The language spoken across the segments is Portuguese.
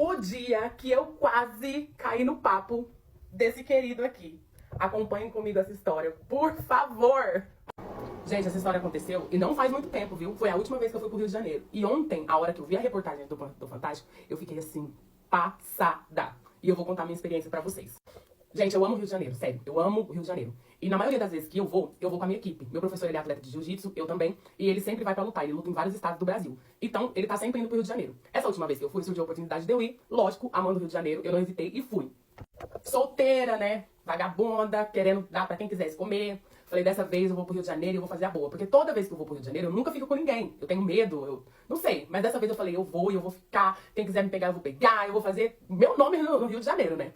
o dia que eu quase caí no papo desse querido aqui. Acompanhem comigo essa história, por favor! Gente, essa história aconteceu e não faz muito tempo, viu? Foi a última vez que eu fui pro Rio de Janeiro. E ontem, a hora que eu vi a reportagem do Fantástico, eu fiquei assim, passada. E eu vou contar minha experiência pra vocês. Gente, eu amo o Rio de Janeiro, sério. Eu amo o Rio de Janeiro. E na maioria das vezes que eu vou com a minha equipe. Meu professor, ele é atleta de jiu-jitsu, eu também. E ele sempre vai pra lutar. Ele luta em vários estados do Brasil. Então, ele tá sempre indo pro Rio de Janeiro. Essa última vez que eu fui, surgiu a oportunidade de eu ir. Lógico, amando o Rio de Janeiro, eu não hesitei e fui. Solteira, né? Vagabunda, querendo dar pra quem quisesse comer. Falei, dessa vez eu vou pro Rio de Janeiro e eu vou fazer a boa. Porque toda vez que eu vou pro Rio de Janeiro, eu nunca fico com ninguém. Eu tenho medo, eu não sei. Mas dessa vez eu falei, eu vou e eu vou ficar. Quem quiser me pegar, eu vou pegar. Eu vou fazer meu nome no Rio de Janeiro, né?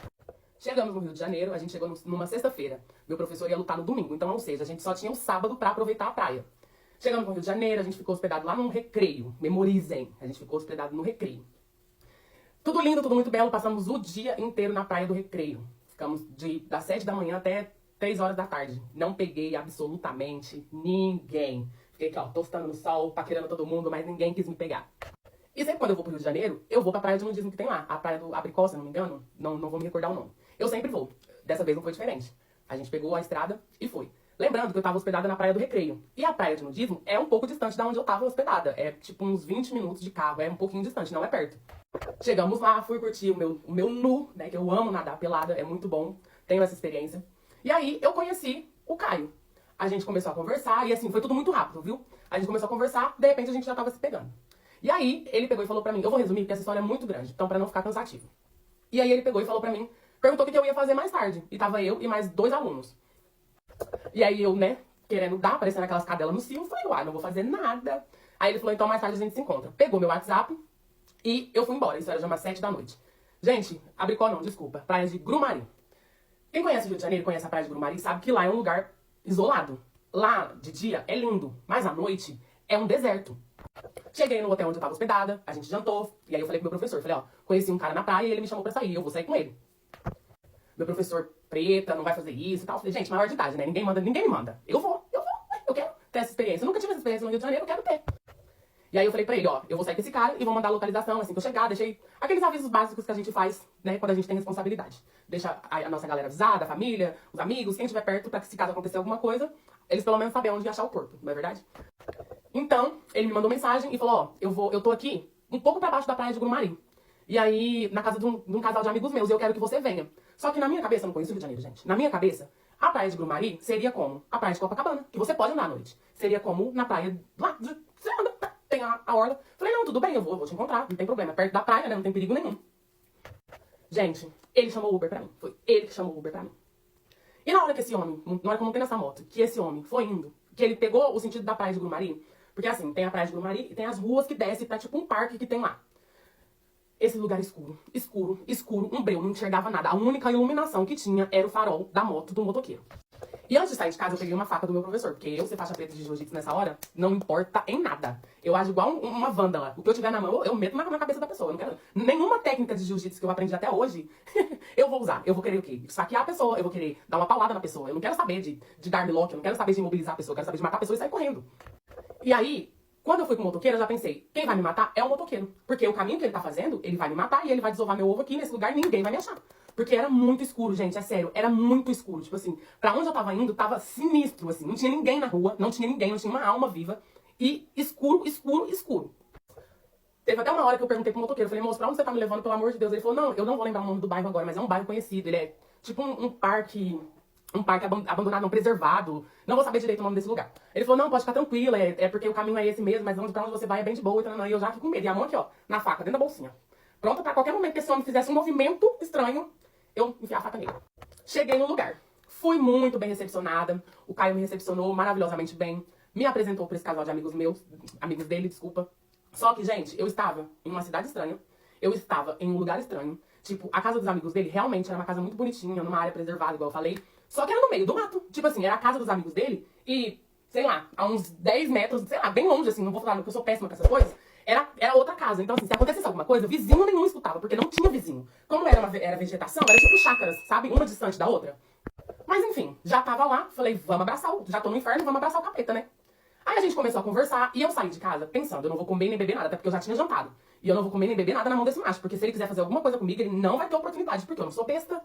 Chegamos no Rio de Janeiro, a gente chegou numa sexta-feira. Meu professor ia lutar no domingo, então, ou seja, a gente só tinha o sábado pra aproveitar a praia. Chegamos no Rio de Janeiro, a gente ficou hospedado lá num Recreio. Memorizem, a gente ficou hospedado no Recreio. Tudo lindo, tudo muito belo, passamos o dia inteiro na praia do Recreio. Ficamos das 7 da manhã até 3 horas da tarde. Não peguei absolutamente ninguém. Fiquei aqui, ó, tostando no sol, paquerando todo mundo, mas ninguém quis me pegar. E sempre quando eu vou pro Rio de Janeiro, eu vou pra praia de nudismo que tem lá. A praia do Abricó, se não me engano, não vou me recordar o nome. Eu sempre vou. Dessa vez não foi diferente. A gente pegou a estrada e foi. Lembrando que eu tava hospedada na praia do Recreio. E a praia de nudismo é um pouco distante da onde eu tava hospedada. É tipo uns 20 minutos de carro, é um pouquinho distante, não é perto. Chegamos lá, fui curtir o meu nu, né, que eu amo nadar pelada, é muito bom, tenho essa experiência. E aí eu conheci o Caio. A gente começou a conversar e assim, foi tudo muito rápido, viu? A gente começou a conversar, de repente a gente já tava se pegando. E aí ele pegou e falou pra mim, eu vou resumir porque essa história é muito grande, então pra não ficar cansativo. E aí ele pegou e falou pra mim, perguntou o que eu ia fazer mais tarde. E tava eu e mais 2 alunos. E aí eu, né, querendo dar, parecendo aquelas cadelas no cio, falei, não vou fazer nada. Aí ele falou, então mais tarde a gente se encontra. Pegou meu WhatsApp e eu fui embora. Isso era já umas 7 da noite. Gente, Abricó não, desculpa. Praia de Grumari. Quem conhece o Rio de Janeiro, conhece a praia de Grumari, sabe que lá é um lugar isolado. Lá, de dia, é lindo. Mas à noite, é um deserto. Cheguei no hotel onde eu tava hospedada, a gente jantou. E aí eu falei pro meu professor, falei, ó, conheci um cara na praia e ele me chamou pra sair. Eu vou sair com ele. Meu professor, preta, não vai fazer isso e tal. Eu falei, gente, maior de idade, né? Ninguém me manda. Eu vou. Eu quero ter essa experiência. Eu nunca tive essa experiência no Rio de Janeiro, eu quero ter. E aí eu falei pra ele, ó, eu vou sair com esse cara e vou mandar a localização assim que eu chegar. Deixei aqueles avisos básicos que a gente faz, né, quando a gente tem responsabilidade. Deixa a nossa galera avisada, a família, os amigos, quem estiver perto, pra que se caso acontecer alguma coisa, eles pelo menos sabem onde achar o corpo, não é verdade? Então, ele me mandou mensagem e falou, ó, eu tô aqui um pouco pra baixo da praia de Grumari. E aí, na casa de um casal de amigos meus, e eu quero que você venha. Só que na minha cabeça, eu não conheço o Rio de Janeiro, gente. Na minha cabeça, a praia de Grumari seria como a praia de Copacabana, que você pode andar à noite. Seria como na praia lá, você anda, tem a orla. Falei, não, tudo bem, eu vou te encontrar, não tem problema. É perto da praia, né, não tem perigo nenhum. Gente, ele chamou o Uber pra mim. Foi ele que chamou o Uber pra mim. E na hora que esse homem, na hora que eu montei nessa moto, que esse homem foi indo, que ele pegou o sentido da praia de Grumari, porque assim, tem a praia de Grumari e tem as ruas que descem pra tipo um parque que tem lá. Esse lugar escuro, um breu, não enxergava nada. A única iluminação que tinha era o farol da moto do motoqueiro. E antes de sair de casa, eu peguei uma faca do meu professor, porque eu ser faixa preta de jiu-jitsu nessa hora, não importa em nada. Eu ajo igual uma vândala. O que eu tiver na mão, eu meto na cabeça da pessoa. Eu não quero nenhuma técnica de jiu-jitsu que eu aprendi até hoje, eu vou usar. Eu vou querer o quê? Saquear a pessoa, eu vou querer dar uma paulada na pessoa. Eu não quero saber de dar bloco, eu não quero saber de imobilizar a pessoa, eu quero saber de matar a pessoa e sair correndo. E aí, quando eu fui com o motoqueiro, eu já pensei, quem vai me matar é o motoqueiro. Porque o caminho que ele tá fazendo, ele vai me matar e ele vai desovar meu ovo aqui nesse lugar e ninguém vai me achar. Porque era muito escuro, gente, é sério, era muito escuro. Tipo assim, pra onde eu tava indo, tava sinistro, assim. Não tinha ninguém na rua, não tinha uma alma viva. E escuro. Teve até uma hora que eu perguntei pro motoqueiro, eu falei, moço, pra onde você tá me levando, pelo amor de Deus? Ele falou, não, eu não vou lembrar o nome do bairro agora, mas é um bairro conhecido. Ele é tipo um parque abandonado, não, preservado. Não vou saber direito o nome desse lugar. Ele falou, não, pode ficar tranquila, é porque o caminho é esse mesmo, mas pra onde você vai é bem de boa. E eu já fico com medo. E a mão aqui, ó, na faca, dentro da bolsinha. Pronta pra qualquer momento que esse homem fizesse um movimento estranho, eu enfiar a faca nele. Cheguei no lugar. Fui muito bem recepcionada. O Caio me recepcionou maravilhosamente bem. Me apresentou pra esse casal de amigos meus, amigos dele, desculpa. Só que, gente, eu estava em uma cidade estranha. Eu estava em um lugar estranho. Tipo, a casa dos amigos dele realmente era uma casa muito bonitinha, numa área preservada, igual eu falei. Só que era no meio do mato. Tipo assim, era a casa dos amigos dele e, sei lá, a uns 10 metros, sei lá, bem longe, assim, não vou falar porque eu sou péssima com essas coisas. Era outra casa. Então, assim, se acontecesse alguma coisa, vizinho nenhum escutava, porque não tinha vizinho. Como era vegetação, era tipo chácaras, sabe? Uma distante da outra. Mas, enfim, já tava lá, falei, vamos abraçar, já tô no inferno, vamos abraçar o capeta, né? Aí a gente começou a conversar e eu saí de casa pensando, eu não vou comer nem beber nada, até porque eu já tinha jantado. E eu não vou comer nem beber nada na mão desse macho, porque se ele quiser fazer alguma coisa comigo, ele não vai ter oportunidade, porque eu não sou besta.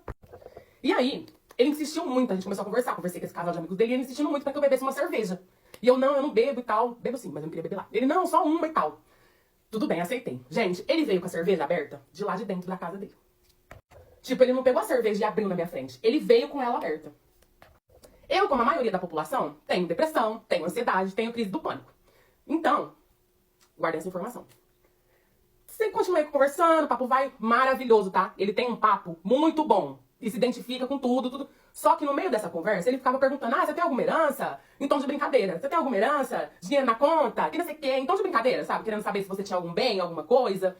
E aí, ele insistiu muito, a gente começou a conversar, conversei com esse casal de amigos dele, e ele insistindo muito pra que eu bebesse uma cerveja. E eu não bebo e tal. Bebo sim, mas eu não queria beber lá. Ele, não, só uma e tal. Tudo bem, aceitei. Gente, ele veio com a cerveja aberta de lá de dentro da casa dele. Tipo, ele não pegou a cerveja e abriu na minha frente. Ele veio com ela aberta. Eu, como a maioria da população, tenho depressão, tenho ansiedade, tenho crise do pânico. Então, guardem essa informação. Você continua aí conversando, o papo vai maravilhoso, tá? Ele tem um papo muito bom e se identifica com tudo. Só que no meio dessa conversa, ele ficava perguntando, você tem alguma herança? Em tom de brincadeira. Você tem alguma herança? Dinheiro na conta? Que não sei o quê. Em tom de brincadeira, sabe? Querendo saber se você tinha algum bem, alguma coisa.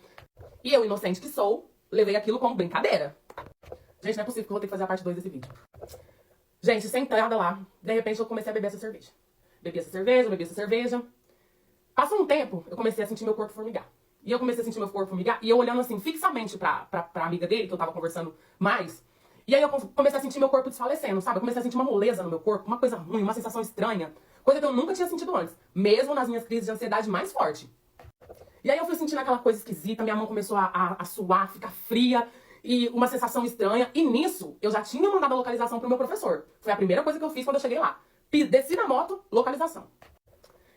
E eu, inocente que sou, levei aquilo como brincadeira. Gente, não é possível que eu vou ter que fazer a parte 2 desse vídeo. Gente, sentada lá, de repente eu comecei a beber essa cerveja. Bebi essa cerveja. Passou um tempo, eu comecei a sentir meu corpo formigar. E eu comecei a sentir meu corpo formigar, e eu olhando assim, fixamente pra amiga dele, que eu tava conversando mais. E aí eu comecei a sentir meu corpo desfalecendo, sabe? Eu comecei a sentir uma moleza no meu corpo, uma coisa ruim, uma sensação estranha. Coisa que eu nunca tinha sentido antes, mesmo nas minhas crises de ansiedade mais forte. E aí eu fui sentindo aquela coisa esquisita, minha mão começou a suar, ficar fria, e uma sensação estranha. E nisso, eu já tinha mandado a localização pro meu professor. Foi a primeira coisa que eu fiz quando eu cheguei lá. Desci na moto, localização.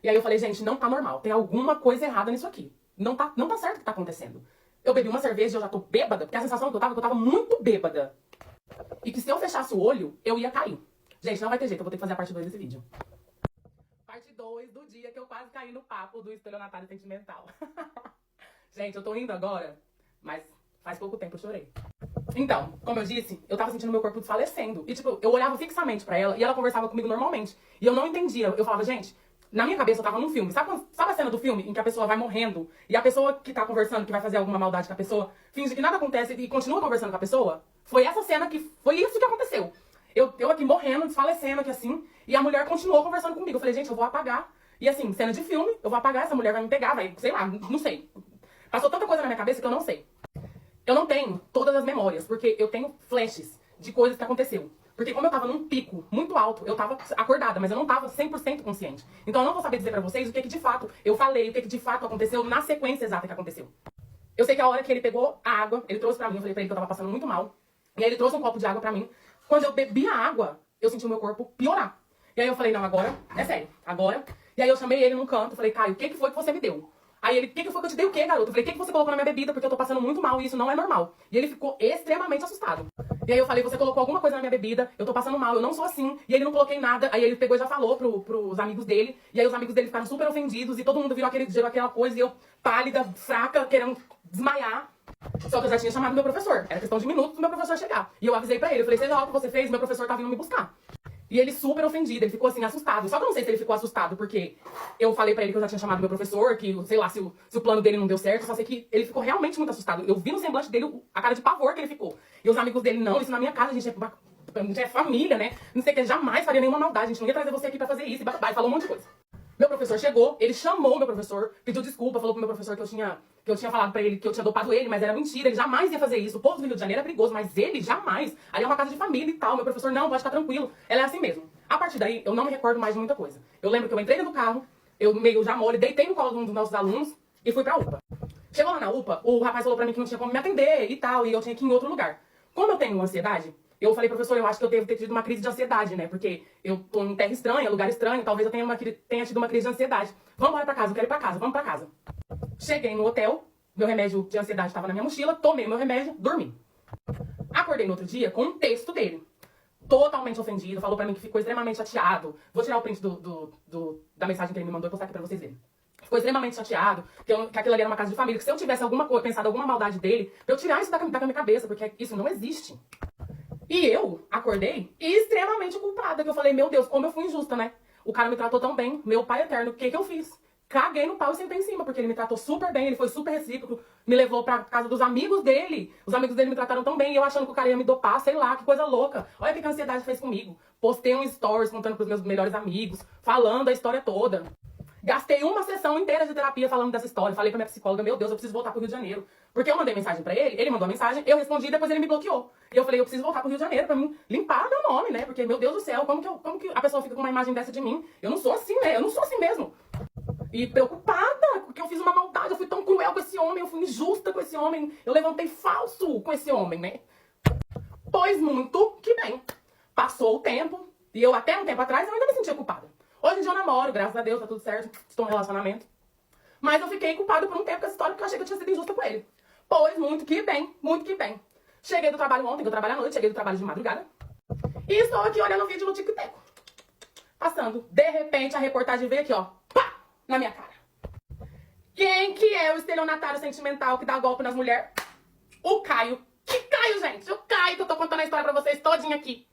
E aí eu falei, gente, não tá normal, tem alguma coisa errada nisso aqui. Não tá certo o que tá acontecendo. Eu bebi uma cerveja e eu já tô bêbada, porque a sensação que eu tava muito bêbada. E que se eu fechasse o olho, eu ia cair. Gente, não vai ter jeito, eu vou ter que fazer a parte 2 desse vídeo. Parte 2 do dia que eu quase caí no papo do estelionatário sentimental. Gente, eu tô rindo agora, mas faz pouco tempo eu chorei. Então, como eu disse, eu tava sentindo meu corpo desfalecendo. E tipo, eu olhava fixamente pra ela e ela conversava comigo normalmente. E eu não entendia. Eu falava, gente, na minha cabeça eu tava num filme. Sabe a cena do filme em que a pessoa vai morrendo e a pessoa que tá conversando, que vai fazer alguma maldade com a pessoa, finge que nada acontece e continua conversando com a pessoa? Foi essa cena que... Foi isso que aconteceu. Eu aqui morrendo, desfalecendo aqui assim, e a mulher continuou conversando comigo. Eu falei, gente, eu vou apagar. E assim, cena de filme, eu vou apagar, essa mulher vai me pegar, vai, sei lá, não sei. Passou tanta coisa na minha cabeça que eu não sei. Eu não tenho todas as memórias, porque eu tenho flashes de coisas que aconteceu. Porque como eu tava num pico muito alto, eu tava acordada, mas eu não tava 100% consciente. Então eu não vou saber dizer pra vocês o que de fato eu falei, o que de fato aconteceu na sequência exata que aconteceu. Eu sei que a hora que ele pegou a água, ele trouxe pra mim, eu falei pra ele que eu tava passando muito mal. E aí ele trouxe um copo de água pra mim. Quando eu bebi a água, eu senti o meu corpo piorar. E aí eu falei, não, agora, é sério, agora. E aí eu chamei ele num canto, falei, Caio, o que foi que você me deu? Aí ele, o que foi que eu te dei o quê, garoto? Eu falei, o que você colocou na minha bebida? Porque eu tô passando muito mal e isso não é normal. E ele ficou extremamente assustado. E aí eu falei, você colocou alguma coisa na minha bebida, eu tô passando mal, eu não sou assim. E ele não coloquei nada. Aí ele pegou e já falou pros amigos dele. E aí os amigos dele ficaram super ofendidos e todo mundo virou aquela coisa e eu pálida, fraca, querendo desmaiar. Só que eu já tinha chamado meu professor. Era questão de minutos pro meu professor chegar. E eu avisei pra ele, eu falei, seja lá o que você fez, meu professor tá vindo me buscar. E ele super ofendido, ele ficou assim, assustado. Só que eu não sei se ele ficou assustado porque eu falei pra ele que eu já tinha chamado meu professor, que, sei lá, se o plano dele não deu certo, só sei que ele ficou realmente muito assustado. Eu vi no semblante dele a cara de pavor que ele ficou. E os amigos dele, não, isso na minha casa, a gente é família, né? Não sei o que, jamais faria nenhuma maldade, a gente não ia trazer você aqui pra fazer isso, e falou um monte de coisa. Meu professor chegou, ele chamou o meu professor, pediu desculpa, falou pro meu professor que eu tinha falado pra ele que eu tinha dopado ele, mas era mentira, ele jamais ia fazer isso. O povo do Rio de Janeiro é perigoso, mas ele jamais. Ali é uma casa de família e tal. Meu professor, não, pode ficar tranquilo. Ela é assim mesmo. A partir daí, eu não me recordo mais de muita coisa. Eu lembro que eu entrei dentro do carro, eu meio já mole, deitei no colo de um dos nossos alunos e fui pra UPA. Chegou lá na UPA, o rapaz falou pra mim que não tinha como me atender e tal, e eu tinha que ir em outro lugar. Como eu tenho ansiedade, eu falei, professor, eu acho que eu devo ter tido uma crise de ansiedade, né? Porque eu tô em terra estranha, lugar estranho, talvez eu tenha tido uma crise de ansiedade. Vamos embora pra casa, eu quero ir pra casa, vamos pra casa. Cheguei no hotel, meu remédio de ansiedade estava na minha mochila, tomei meu remédio, dormi. Acordei no outro dia com um texto dele. Totalmente ofendido, falou pra mim que ficou extremamente chateado. Vou tirar o print da mensagem que ele me mandou e postar aqui pra vocês verem. Ficou extremamente chateado, que aquilo ali era uma casa de família, que se eu tivesse pensado alguma maldade dele, pra eu tirar isso da minha cabeça, porque isso não existe. E eu acordei extremamente culpada, que eu falei, meu Deus, como eu fui injusta, né? O cara me tratou tão bem, meu pai eterno, o que eu fiz? Caguei no pau e sentei em cima, porque ele me tratou super bem, ele foi super recíproco, me levou pra casa dos amigos dele. Os amigos dele me trataram tão bem, e eu achando que o cara ia me dopar, sei lá, que coisa louca. Olha o que a ansiedade fez comigo. Postei um stories contando pros meus melhores amigos, falando a história toda. Gastei uma sessão inteira de terapia falando dessa história. Falei pra minha psicóloga, meu Deus, eu preciso voltar pro Rio de Janeiro. Porque eu mandei mensagem pra ele, ele mandou a mensagem, eu respondi e depois ele me bloqueou. E eu falei, eu preciso voltar pro Rio de Janeiro pra mim limpar meu nome, né? Porque, meu Deus do céu, como que a pessoa fica com uma imagem dessa de mim? Eu não sou assim, né? Eu não sou assim mesmo. E preocupada, porque eu fiz uma maldade, eu fui tão cruel com esse homem, eu fui injusta com esse homem, eu levantei falso com esse homem, né? Pois muito que bem. Passou o tempo, e eu até um tempo atrás eu ainda me sentia culpada. Hoje em dia eu namoro, graças a Deus, tá tudo certo, estou em relacionamento. Mas eu fiquei culpada por um tempo com essa história, porque eu achei que eu tinha sido injusta com ele. Pois muito que bem, muito que bem. Cheguei do trabalho ontem, que eu trabalho à noite, cheguei do trabalho de madrugada. E estou aqui olhando o vídeo no TikTok. Passando. De repente, a reportagem veio aqui, ó. Pá! Na minha cara. Quem que é o estelionatário sentimental que dá golpe nas mulheres? O Caio. Que Caio, gente? O Caio, que eu tô contando a história pra vocês todinha aqui.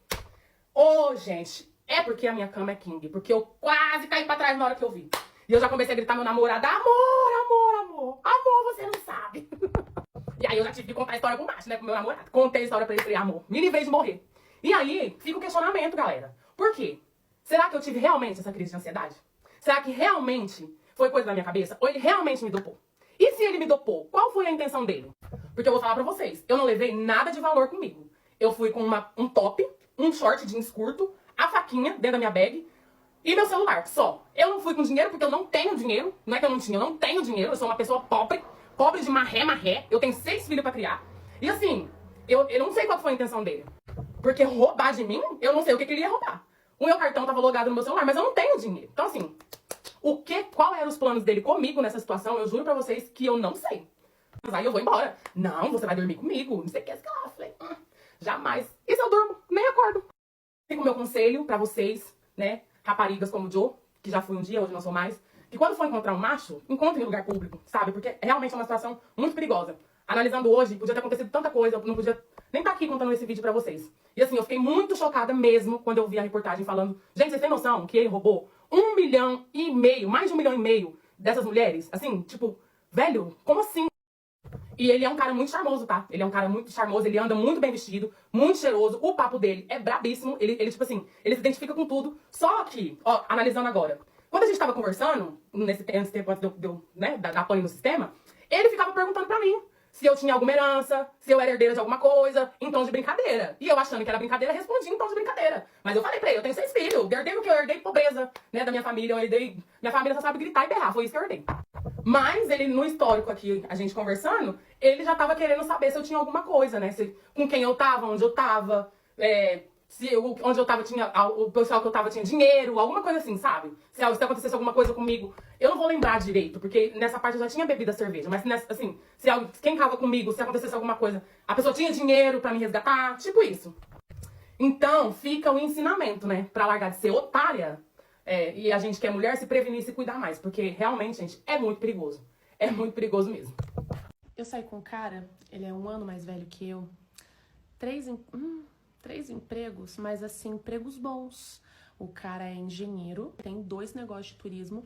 Ô, gente, é porque a minha cama é king. Porque eu quase caí pra trás na hora que eu vi. E eu já comecei a gritar meu namorado. Amor, amor, amor. Amor, você não sabe. E aí eu já tive que contar a história pro macho, né? Pro meu namorado. Contei a história pra ele. Falei, amor, me livrei de morrer. E aí, fica o questionamento, galera. Por quê? Será que eu tive realmente essa crise de ansiedade? Será que realmente foi coisa da minha cabeça? Ou ele realmente me dopou? E se ele me dopou, qual foi a intenção dele? Porque eu vou falar pra vocês, eu não levei nada de valor comigo. Eu fui com um top, um short jeans curto, a faquinha dentro da minha bag e meu celular, só. Eu não fui com dinheiro porque eu não tenho dinheiro. Não é que eu não tinha, eu não tenho dinheiro. Eu sou uma pessoa pobre, pobre de marré. Eu tenho 6 filhos pra criar. E assim, eu não sei qual foi a intenção dele. Porque roubar de mim, eu não sei o que ele ia roubar. O meu cartão tava logado no meu celular, mas eu não tenho dinheiro. Então assim, qual eram os planos dele comigo nessa situação? Eu juro pra vocês que eu não sei. Mas aí eu vou embora. Não, você vai dormir comigo. Não sei o que é que ela falei. Jamais. E se eu durmo? Nem acordo. Fica o meu conselho pra vocês, né? Raparigas como o Joe, que já fui um dia, hoje não sou mais. Que quando for encontrar um macho, encontre em lugar público, sabe? Porque realmente é uma situação muito perigosa. Analisando hoje, podia ter acontecido tanta coisa, eu não podia nem estar aqui contando esse vídeo pra vocês. E assim, eu fiquei muito chocada mesmo quando eu vi a reportagem falando... Gente, vocês têm noção que ele roubou 1,5 milhão, mais de 1,5 milhão dessas mulheres? Assim, tipo, velho, como assim? E ele é um cara muito charmoso, tá? Ele é um cara muito charmoso, ele anda muito bem vestido, muito cheiroso, o papo dele é brabíssimo, ele tipo assim, ele se identifica com tudo. Só que, ó, analisando agora, quando a gente tava conversando, nesse tempo antes de eu, né, dar pane no sistema, ele ficava perguntando pra mim se eu tinha alguma herança, se eu era herdeira de alguma coisa, em tom de brincadeira. E eu achando que era brincadeira, respondi em tom de brincadeira. Mas eu falei pra ele, eu tenho 6 filhos, eu herdei o que? Eu herdei pobreza, né, da minha família, eu herdei... Minha família só sabe gritar e berrar, foi isso que eu herdei. Mas ele, no histórico aqui, a gente conversando, ele já tava querendo saber se eu tinha alguma coisa, né, com quem eu tava, onde eu tava, onde eu tava tinha, o pessoal que eu tava tinha dinheiro, alguma coisa assim, sabe? Se acontecesse alguma coisa comigo, eu não vou lembrar direito, porque nessa parte eu já tinha bebido a cerveja, mas assim, quem tava comigo, se acontecesse alguma coisa, a pessoa tinha dinheiro pra me resgatar, tipo isso. Então, fica o ensinamento, né, pra largar de ser otária, e a gente que é mulher se prevenir e se cuidar mais, porque realmente, gente, é muito perigoso. É muito perigoso mesmo. Eu saí com um cara, ele é 1 ano mais velho que eu, 3 empregos, mas assim, empregos bons. O cara é engenheiro, tem 2 negócios de turismo,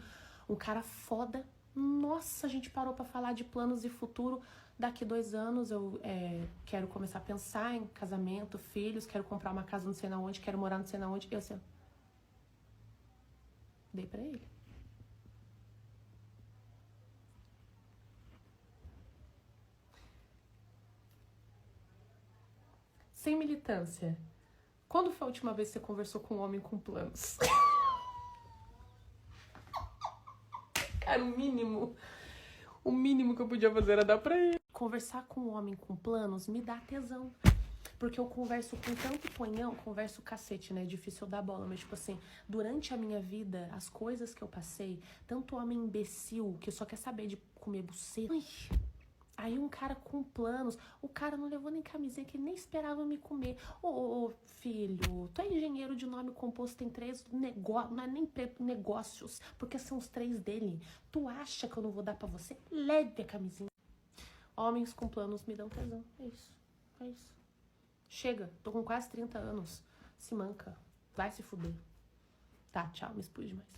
um cara foda. Nossa, a gente parou pra falar de planos de futuro. Daqui 2 anos eu quero começar a pensar em casamento, filhos, quero comprar uma casa não sei na onde, quero morar não sei na onde. Eu assim, dei pra ele. Sem militância. Quando foi a última vez que você conversou com um homem com planos? Cara, o mínimo que eu podia fazer era dar pra ele. Conversar com um homem com planos me dá tesão. Porque eu converso com tanto ponhão, converso cacete, né? É difícil eu dar bola, mas tipo assim, durante a minha vida, as coisas que eu passei, tanto homem imbecil que só quer saber de comer buceta. Aí um cara com planos, o cara não levou nem camisinha, que ele nem esperava me comer. Ô, filho, tu é engenheiro de nome composto, tem 3 negócios, não é nem negócios, porque são os 3 dele. Tu acha que eu não vou dar pra você? Leve a camisinha. Homens com planos me dão tesão, é isso. Chega, tô com quase 30 anos, se manca, vai se fuder. Tá, tchau, me expus demais.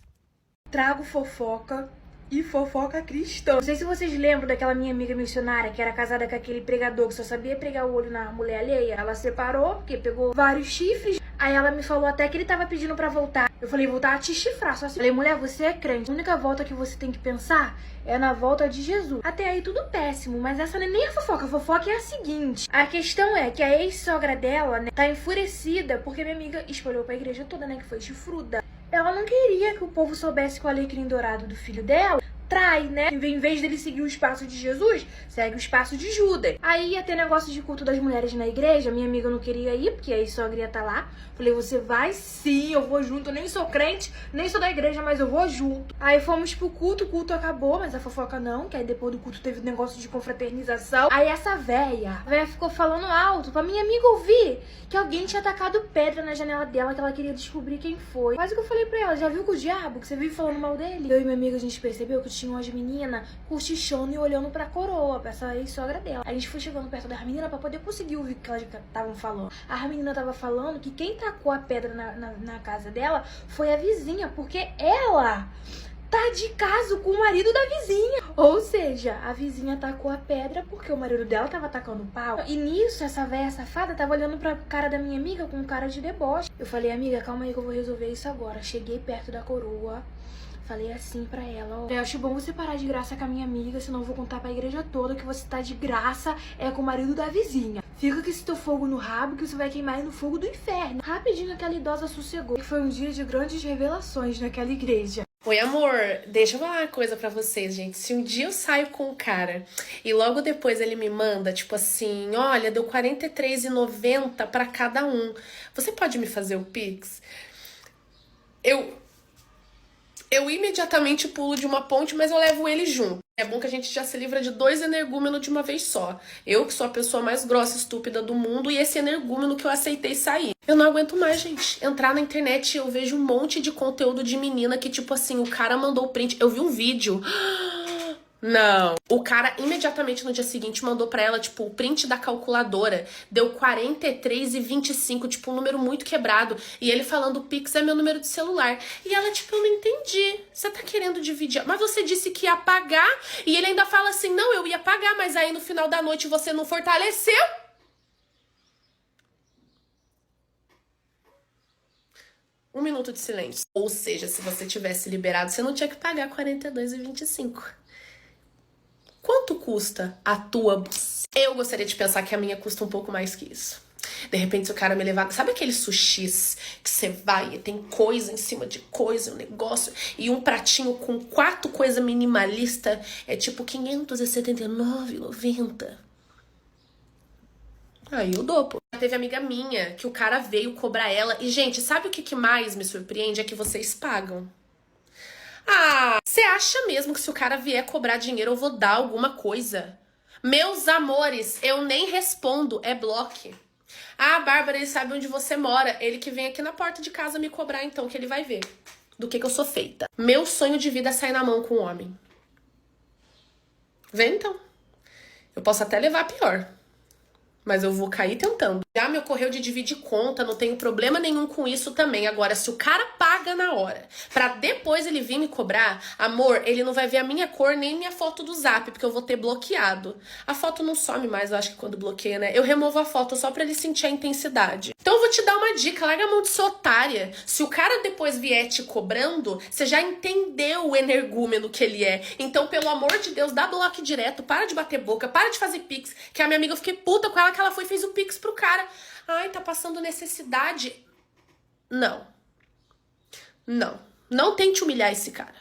Trago fofoca e fofoca cristã. Não sei se vocês lembram daquela minha amiga missionária que era casada com aquele pregador que só sabia pregar o olho na mulher alheia. Ela separou porque pegou vários chifres. Aí ela me falou até que ele tava pedindo pra voltar. Eu falei, voltar a te chifrar, só assim. Falei, mulher, você é crente. A única volta que você tem que pensar é na volta de Jesus. Até aí tudo péssimo, mas essa não é nem a fofoca. A fofoca é a seguinte. A questão é que a ex-sogra dela, né, tá enfurecida porque minha amiga espalhou pra igreja toda, né, que foi chifruda. Ela não queria que o povo soubesse que o alecrim dourado do filho dela trai, né? Em vez dele seguir o espaço de Jesus, segue o espaço de Judas. Aí ia ter negócio de culto das mulheres na igreja, minha amiga não queria ir, porque aí sogra ia estar lá. Falei, você vai sim, eu vou junto, eu nem sou crente, nem sou da igreja, mas eu vou junto. Aí fomos pro culto, o culto acabou, mas a fofoca não, que aí depois do culto teve negócio de confraternização. Aí essa véia, a véia ficou falando alto pra minha amiga ouvir que alguém tinha tacado pedra na janela dela, que ela queria descobrir quem foi. Mas o que eu falei pra ela, já viu com o diabo, que você vive falando mal dele? Eu e minha amiga, a gente percebeu que tinha umas meninas cochichando e olhando pra coroa, pra essa ex-sogra dela. A gente foi chegando perto das meninas pra poder conseguir ouvir o que elas estavam falando. A menina tava falando que quem tacou a pedra na casa dela foi a vizinha, porque ela tá de caso com o marido da vizinha. Ou seja, a vizinha tacou a pedra porque o marido dela tava tacando pau. E nisso, essa véia safada tava olhando pra cara da minha amiga com cara de deboche. Eu falei, amiga, calma aí que eu vou resolver isso agora. Cheguei perto da coroa, falei assim pra ela, ó, eu acho bom você parar de graça com a minha amiga, senão eu vou contar pra igreja toda que você tá de graça com o marido da vizinha. Fica com esse teu fogo no rabo que você vai queimar no fogo do inferno. Rapidinho aquela idosa sossegou. Foi um dia de grandes revelações naquela igreja. Oi, amor, deixa eu falar uma coisa pra vocês, gente. Se um dia eu saio com um cara e logo depois ele me manda, tipo assim, olha, deu R$ 43,90 pra cada um. Você pode me fazer o Pix? Eu imediatamente pulo de uma ponte, mas eu levo ele junto. É bom que a gente já se livra de 2 energúmenos de uma vez só. Eu, que sou a pessoa mais grossa e estúpida do mundo, e esse energúmeno que eu aceitei sair. Eu não aguento mais, gente. Entrar na internet, eu vejo um monte de conteúdo de menina que, tipo assim, o cara mandou o print. Eu vi um vídeo. Não. O cara, imediatamente no dia seguinte, mandou pra ela, tipo, o print da calculadora. Deu 43,25, tipo, um número muito quebrado. E ele falando, o Pix é meu número de celular. E ela, tipo, eu não entendi. Você tá querendo dividir? Mas você disse que ia pagar. E ele ainda fala assim, não, eu ia pagar, mas aí no final da noite você não fortaleceu. Um minuto de silêncio. Ou seja, se você tivesse liberado, você não tinha que pagar 42,25. Quanto custa a tua... Eu gostaria de pensar que a minha custa um pouco mais que isso. De repente, se o cara me levar... Sabe aqueles sushis que você vai e tem coisa em cima de coisa, um negócio, e um pratinho com 4 coisas minimalista é tipo R$ 579,90. Aí eu dou, pô. Teve amiga minha que o cara veio cobrar ela. E, gente, sabe o que mais me surpreende? É que vocês pagam. Ah, você acha mesmo que se o cara vier cobrar dinheiro eu vou dar alguma coisa? Meus amores, eu nem respondo, é bloque. Ah, Bárbara, ele sabe onde você mora. Ele que vem aqui na porta de casa me cobrar, então, que ele vai ver do que eu sou feita. Meu sonho de vida é sair na mão com um homem. Vê então. Eu posso até levar pior, mas eu vou cair tentando. Já me ocorreu de dividir conta, não tenho problema nenhum com isso também. Agora, se o cara paga na hora, pra depois ele vir me cobrar, amor, ele não vai ver a minha cor nem minha foto do Zap, porque eu vou ter bloqueado. A foto não some mais, eu acho que quando bloqueia, né? Eu removo a foto só pra ele sentir a intensidade. Então eu vou te dar uma dica, larga a mão de ser otária. Se o cara depois vier te cobrando, você já entendeu o energúmeno que ele é. Então, pelo amor de Deus, dá bloco direto, para de bater boca, para de fazer pix, que a minha amiga, eu fiquei puta com ela que ela foi e fez o pix pro cara. Ai, tá passando necessidade. Não. Não. Não tente humilhar esse cara.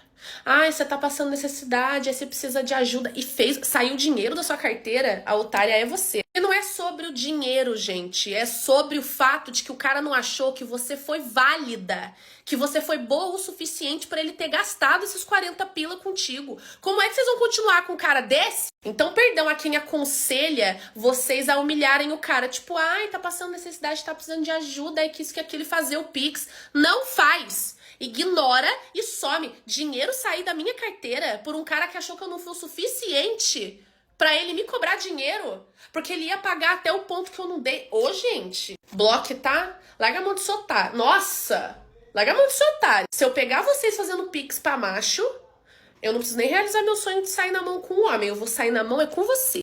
Ai, você tá passando necessidade, aí você precisa de ajuda. E saiu dinheiro da sua carteira, a otária é você. E não é sobre o dinheiro, gente. É sobre o fato de que o cara não achou que você foi válida. Que você foi boa o suficiente pra ele ter gastado esses 40 pila contigo. Como é que vocês vão continuar com um cara desse? Então, perdão a quem aconselha vocês a humilharem o cara. Tipo, ai, tá passando necessidade, tá precisando de ajuda, aí que isso, que aquilo, fazer o Pix. Não faz. Ignora e some. Dinheiro sair da minha carteira por um cara que achou que eu não fui o suficiente pra ele me cobrar dinheiro. Porque ele ia pagar até o ponto que eu não dei. Ô, gente. Bloque, tá? Larga a mão de soltar. Nossa. Larga a mão de soltar. Se eu pegar vocês fazendo Pix pra macho, eu não preciso nem realizar meu sonho de sair na mão com um homem. Eu vou sair na mão é com você.